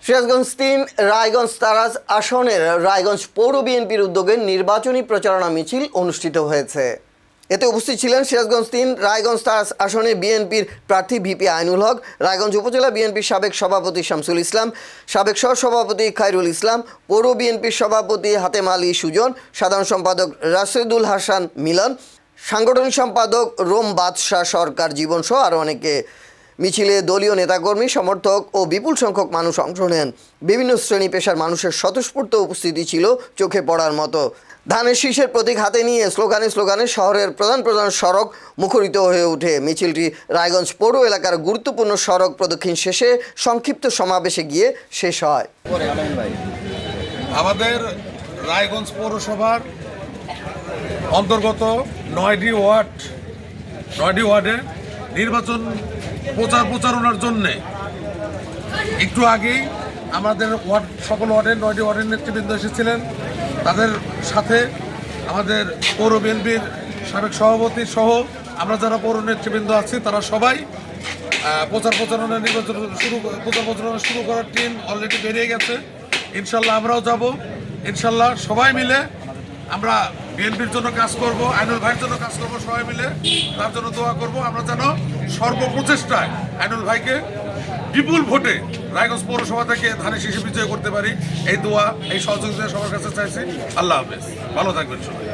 সিরাজগঞ্জ ৩ রায়গঞ্জ তারাজ আসনের রায়গঞ্জ পৌর বিএনপির উদ্যোগে নির্বাচনী প্রচারণা মিছিল অনুষ্ঠিত হয়েছে। এতে উপস্থিত ছিলেন সিরাজগঞ্জ ৩ রায়গঞ্জ তারাজ আসনে বিএনপির প্রার্থী ভিপি আইনুল হক, রায়গঞ্জ উপজেলা বিএনপির সাবেক সভাপতি শামসুল ইসলাম, সাবেক সহসভাপতি খায়রুল ইসলাম, পৌর বিএনপির সভাপতি হাতেম আলী সুজন, সাধারণ সম্পাদক রাশেদুল হাসান মিলন, সাংগঠনিক সম্পাদক রোম বাদশাহ সরকার জীবন সহ আরও অনেকে। মিছিলে দলীয় নেতাকর্মী, সমর্থক ও বিপুল সংখ্যক মানুষ অংশ নেন। বিভিন্ন শ্রেণী পেশার মানুষের স্বতঃস্ফূর্ত উপস্থিতি ছিল চোখে পড়ার মতো। ধানের শীষের প্রতীক হাতে নিয়ে স্লোগানে শহরের প্রধান সড়ক মুখরিত হয়ে ওঠে। মিছিলটি রায়গঞ্জ পৌর এলাকার গুরুত্বপূর্ণ সড়ক প্রদক্ষিণ শেষে সংক্ষিপ্ত সমাবেশে গিয়ে শেষ হয়। আমাদের রায়গঞ্জ পৌরসভার অন্তর্গত 9টি ওয়ার্ডে নির্বাচন প্রচারণার জন্যে একটু আগেই আমাদের সকল 9টি ওয়ার্ডের নেতৃবৃন্দ এসেছিলেন। তাদের সাথে আমাদের পৌর বিএনপির সাবেক সভাপতি সহ আমরা যারা পৌর নেতৃবৃন্দ আছি তারা সবাই প্রচারণা শুরু করার টিম অলরেডি বেরিয়ে গেছে। ইনশাল্লাহ আমরাও যাব। ইনশাল্লাহ সবাই মিলে আমরা বিএনপির জন্য কাজ করব, আইনুল ভাইয়ের জন্য কাজ করব, সবাই মিলে তার জন্য দোয়া করব। আমরা যেন সর্বপ্রচেষ্টায় আইনুল ভাইকে বিপুল ভোটে রায়গঞ্জ পৌরসভা থেকে ধানের শীষে বিজয় করতে পারি, এই দোয়া, এই সহযোগিতা সবার কাছে চাইছি। আল্লাহ হাফেজ, ভালো থাকবেন সবাই।